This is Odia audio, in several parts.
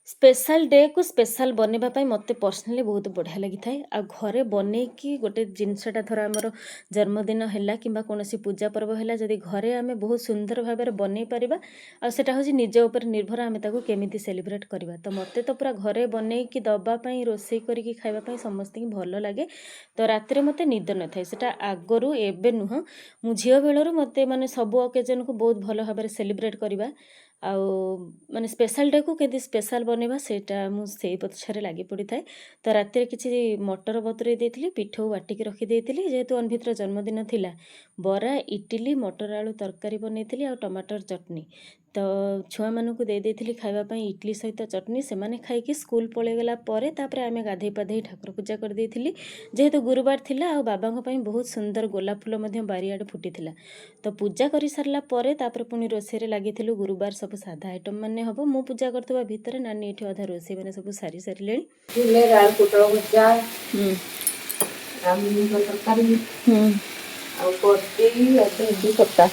स्पेशल डे को स्पेशल बनेଇବା ପାଇଁ ମୋତେ ପର୍ସନାଲି ବହୁତ ବଢ଼ିଆ ଲାଗିଥାଏ। ଆଉ ଘରେ ବନେଇକି ଗୋଟେ ଜିନିଷଟା ଧର ଆମର ଜନ୍ମଦିନ ହେଲା କିମ୍ବା କୌଣସି ପୂଜା ପର୍ବ ହେଲା ଯଦି ଘରେ ଆମେ ବହୁତ ସୁନ୍ଦର ଭାବରେ ବନେଇ ପାରିବା ଆଉ ସେଟା ହେଉଛି ନିଜ ଉପରେ ନିର୍ଭର ଆମେ ତାକୁ କେମିତି ସେଲିବ୍ରେଟ୍ କରିବା। ତ ମୋତେ ତ ପୁରା ଘରେ ବନେଇକି ଦେବା ପାଇଁ ରୋଷେଇ କରିକି ଖାଇବା ପାଇଁ ସମସ୍ତଙ୍କୁ ଭଲ ଲାଗେ। ତ ରାତିରେ ମୋତେ ନିଦ ନଥାଏ ସେଟା ଆଗରୁ ଏବେ ନୁହଁ ମୁଁ ଝିଅ ବେଳରୁ ମୋତେ ମାନେ ସବୁ ଅକେଜନକୁ ବହୁତ ଭଲ ଭାବରେ ସେଲିବ୍ରେଟ୍ କରିବା ଆଉ ମାନେ ସ୍ପେଶାଲ ଡେକୁ କେମିତି ସ୍ପେଶାଲ ବନେଇବା ସେଇଟା ମୁଁ ସେଇ ପଛରେ ଲାଗି ପଡ଼ିଥାଏ। ତ ରାତିରେ କିଛି ମଟର ବତୁରେଇ ଦେଇଥିଲି ପିଠଉ ବାଟିକି ରଖିଦେଇଥିଲି ଯେହେତୁ ଅନଭିତର ଜନ୍ମଦିନ ଥିଲା। ବରା ଇଟିଲି ମଟର ଆଳୁ ତରକାରୀ ବନେଇଥିଲି ଆଉ ଟମାଟର ଚଟନି। ତ ଛୁଆମାନଙ୍କୁ ଦେଇଥିଲି ଖାଇବା ପାଇଁ ଇଟିଲି ସହିତ ଚଟନି ସେମାନେ ଖାଇକି ସ୍କୁଲ ପଳେଇଗଲା ପରେ ତାପରେ ଆମେ ଗାଧେଇ ପାଧେଇ ଠାକୁର ପୂଜା କରିଦେଇଥିଲି। ଯେହେତୁ ଗୁରୁବାର ଥିଲା ଆଉ ବାବାଙ୍କ ପାଇଁ ବହୁତ ସୁନ୍ଦର ଗୋଲାପ ଫୁଲ ମଧ୍ୟ ବାରିଆଡ଼େ ଫୁଟିଥିଲା। ତ ପୂଜା କରିସାରିଲା ପରେ ତାପରେ ପୁଣି ରୋଷେଇରେ ଲାଗିଥିଲୁ ଗୁରୁବାର ସବୁ ସାଧା ଆଇଟମ୍ ମାନେ ହେବ। ମୁଁ ପୂଜା କରୁଥିବା ଭିତରେ ନାନୀ ଏଠି ଅଧା ରୋଷେଇ ମାନେ ସବୁ ସାରି ସାରିଲେଣି। ଆଳୁ ପୋଟଳ ଭଜା ହୁଁ ଆଉ ମିଲମିକର ତରକାରୀ ହୁଁ ଆଉ କୋବି ଆଉ ଭେଣ୍ଡି ଖଟା।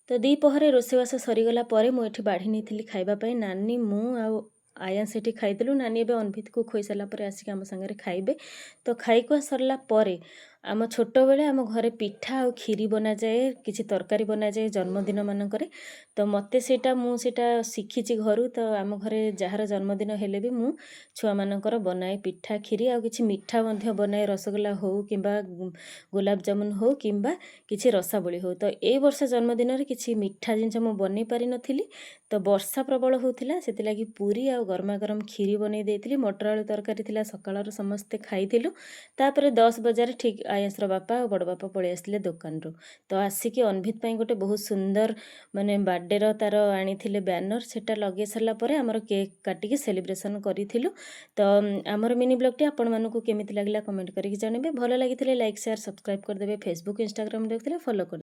ତ ଦ୍ୱିପହରେ ରୋଷେଇବାସ ସରିଗଲା ପରେ ମୁଁ ଏଠି ବାଢ଼ି ନେଇଥିଲି ଖାଇବା ପାଇଁ ନାନୀ ମୁଁ ଆଉ ଆୟା ସେଠି ଖାଇଥିଲୁ। ନାନୀ ଏବେ ଅନଭିତକୁ ଖୋଇସାରିଲା ପରେ ଆସିକି ଆମ ସାଙ୍ଗରେ ଖାଇବେ। ତ ଖାଇଖୁଆ ସରିଲା ପରେ ଆମ ଛୋଟବେଳେ ଆମ ଘରେ ପିଠା ଆଉ କ୍ଷୀରି ବନାଯାଏ କିଛି ତରକାରୀ ବନାଯାଏ ଜନ୍ମଦିନ ମାନଙ୍କରେ। ତ ମୋତେ ମୁଁ ସେଇଟା ଶିଖିଛି ଘରୁ। ତ ଆମ ଘରେ ଯାହାର ଜନ୍ମଦିନ ହେଲେ ବି ମୁଁ ଛୁଆମାନଙ୍କର ବନାଏ ପିଠା କ୍ଷୀରି ଆଉ କିଛି ମିଠା ମଧ୍ୟ ବନାଏ ରସଗୋଲା ହେଉ କିମ୍ବା ଗୋଲାପଜାମୁନ ହେଉ କିମ୍ବା କିଛି ରସାବଳି ହେଉ। ତ ଏଇ ବର୍ଷ ଜନ୍ମଦିନରେ କିଛି ମିଠା ଜିନିଷ ମୁଁ ବନେଇ ପାରିନଥିଲି। ତ ବର୍ଷା ପ୍ରବଳ ହେଉଥିଲା ସେଥିଲାଗି ପୁରୀ ଆଉ ଗରମା ଗରମ କ୍ଷୀରି ବନେଇ ଦେଇଥିଲି। ମଟର ଆଳୁ ତରକାରୀ ଥିଲା ସକାଳର ସମସ୍ତେ ଖାଇଥିଲୁ। ତାପରେ 10 ବଜାରେ ଠିକ୍ ଆୟାସର ବାପା ଆଉ ବଡ଼ ବାପା ପଳେଇ ଆସିଥିଲେ ଦୋକାନରୁ। ତ ଆସିକି ଅନଭିତ ପାଇଁ ଗୋଟେ ବହୁତ ସୁନ୍ଦର ମାନେ ବାର୍ଥଡେର ତାର ଆଣିଥିଲେ ବ୍ୟାନର ସେଟା ଲଗେଇ ସାରିଲା ପରେ ଆମର କେକ୍ କାଟିକି ସେଲିବ୍ରେସନ୍ କରିଥିଲୁ। ତ ଆମର ମିନି ବ୍ଲଗଟି ଆପଣମାନଙ୍କୁ କେମିତି ଲାଗିଲା କମେଣ୍ଟ କରିକି ଜଣାଇବେ। ଭଲ ଲାଗିଥିଲେ ଲାଇକ୍ ସେୟାର ସବସ୍କ୍ରାଇବ୍ କରିଦେବେ। ଫେସବୁକ୍ ଇନଷ୍ଟାଗ୍ରାମ ଦେଖୁଥିଲେ ଫଲୋ କରିଦେବେ।